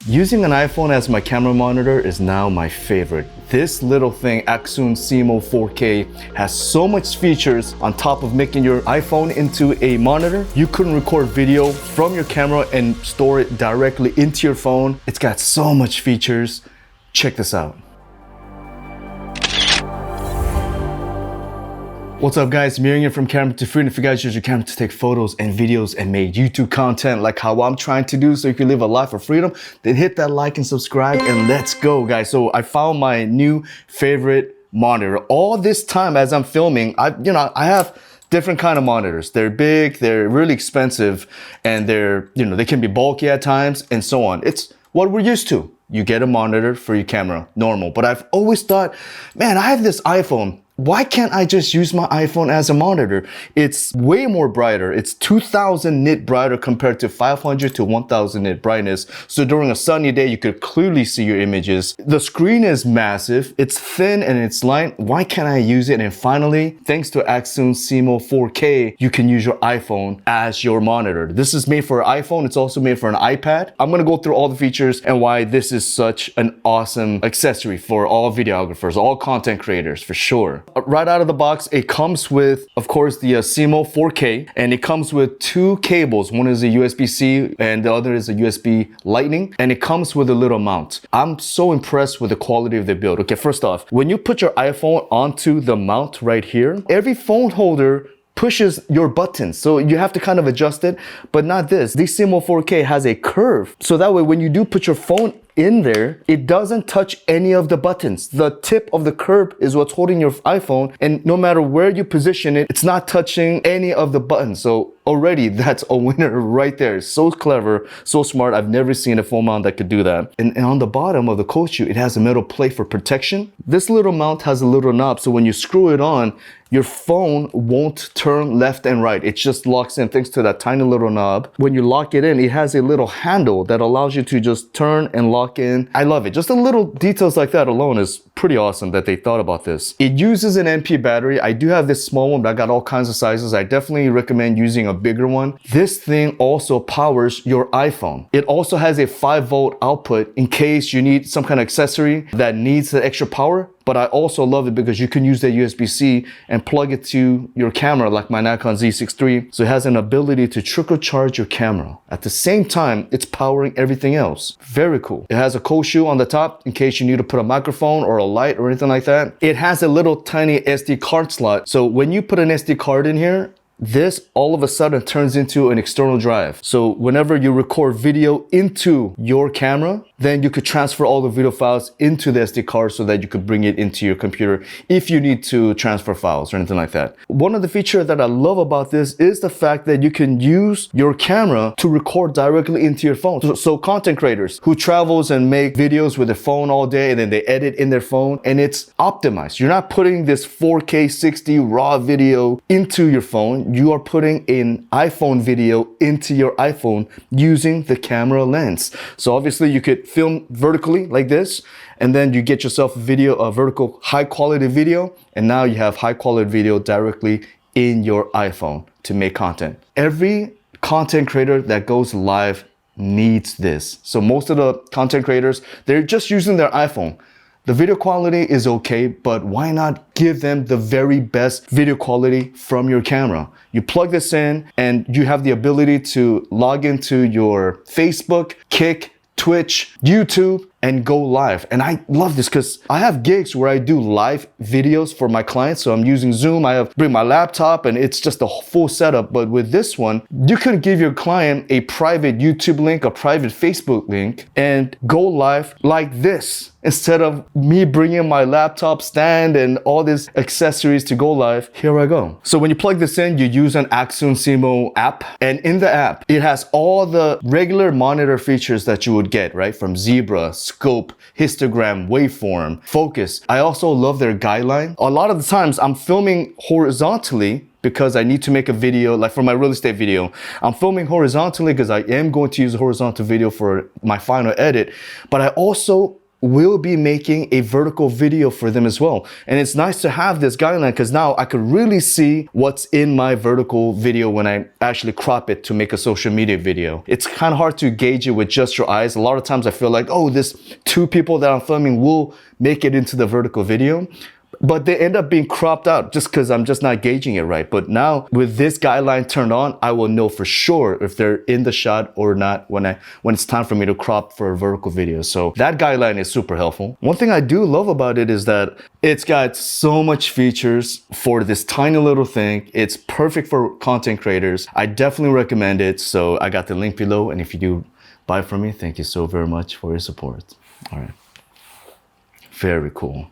Using an iPhone as my camera monitor is now my favorite. This little thing, Accsoon SeeMo 4K, has so much features on top of making your iPhone into a monitor. You can record video from your camera and store it directly into your phone. It's got so much features. Check this out. What's up guys, Miriam here from Camera to Freedom. If you guys use your camera to take photos and videos and make YouTube content like how I'm trying to do so you can live a life of freedom, then hit that like and subscribe and let's go guys. So I found my new favorite monitor. All this time as I'm filming, I have different kind of monitors. They're big, they're really expensive, and they can be bulky at times and so on. It's what we're used to. You get a monitor for your camera, normal. But I've always thought, man, I have this iPhone. Why can't I just use my iPhone as a monitor? It's way more brighter. It's 2000 nit brighter compared to 500 to 1000 nit brightness. So during a sunny day, you could clearly see your images. The screen is massive. It's thin and it's light. Why can't I use it? And finally, thanks to Accsoon SeeMo 4K, you can use your iPhone as your monitor. This is made for an iPhone. It's also made for an iPad. I'm gonna go through all the features and why this is such an awesome accessory for all videographers, all content creators, for sure. Right out of the box, it comes with, of course, the SeeMo 4K, and it comes with two cables. One is a USB-C and the other is a USB Lightning, and it comes with a little mount. I'm so impressed with the quality of the build. Okay, first off, when you put your iPhone onto the mount right here, every phone holder pushes your buttons, so you have to kind of adjust it, but not this. This SeeMo 4K has a curve, so that way when you do put your phone in there, it doesn't touch any of the buttons. The tip of the curve is what's holding your iPhone, and no matter where you position it, it's not touching any of the buttons. So already that's a winner right there. So clever, so smart. I've never seen a phone mount that could do that. And on the bottom of the coat shoe, it has a metal plate for protection. This little mount has a little knob, so when you screw it on, your phone won't turn left and right. It just locks in thanks to that tiny little knob. When you lock it in, it has a little handle that allows you to just turn and lock in. I love it. Just the little details like that alone is pretty awesome that they thought about this. It uses an MP battery. I do have this small one, but I got all kinds of sizes. I definitely recommend using a bigger one. This thing also powers your iPhone. It also has a 5-volt output in case you need some kind of accessory that needs the extra power. But I also love it because you can use that USB-C and plug it to your camera like my Nikon Z6 III. So it has an ability to trickle charge your camera. At the same time, it's powering everything else. Very cool. It has a cold shoe on the top in case you need to put a microphone or a light or anything like that. It has a little tiny SD card slot. So when you put an SD card in here, this all of a sudden turns into an external drive. So whenever you record video into your camera, then you could transfer all the video files into the SD card so that you could bring it into your computer if you need to transfer files or anything like that. One of the features that I love about this is the fact that you can use your camera to record directly into your phone. So content creators who travels and make videos with their phone all day and then they edit in their phone, and it's optimized. You're not putting this 4K 60 raw video into your phone. You are putting an iPhone video into your iPhone using the camera lens. So obviously you could film vertically like this, and then you get yourself a vertical high quality video, and now you have high quality video directly in your iPhone to make content. Every content creator that goes live needs this. So most of the content creators, they're just using their iPhone. The video quality is okay, but why not give them the very best video quality from your camera? You plug this in and you have the ability to log into your Facebook, Kick, Twitch, YouTube, and go live. And I love this because I have gigs where I do live videos for my clients. So I'm using Zoom, bring my laptop, and it's just a full setup. But with this one, you could give your client a private YouTube link, a private Facebook link, and go live like this, instead of me bringing my laptop stand and all these accessories to go live. Here I go. So when you plug this in, you use an Accsoon SeeMo app, and in the app, it has all the regular monitor features that you would get, right? From zebra, scope, histogram, waveform, focus. I also love their guideline. A lot of the times I'm filming horizontally because I need to make a video, like for my real estate video. I'm filming horizontally because I am going to use a horizontal video for my final edit, but I also will be making a vertical video for them as well. And it's nice to have this guideline because now I could really see what's in my vertical video when I actually crop it to make a social media video. It's kind of hard to gauge it with just your eyes. A lot of times I feel like, oh, this 2 people that I'm filming will make it into the vertical video, but they end up being cropped out just because I'm just not gauging it right. But now with this guideline turned on, I will know for sure if they're in the shot or not when it's time for me to crop for a vertical video. So that guideline is super helpful. One thing I do love about it is that it's got so much features for this tiny little thing. It's perfect for content creators. I definitely recommend it. So I got the link below. And if you do buy from me, thank you so very much for your support. All right. Very cool.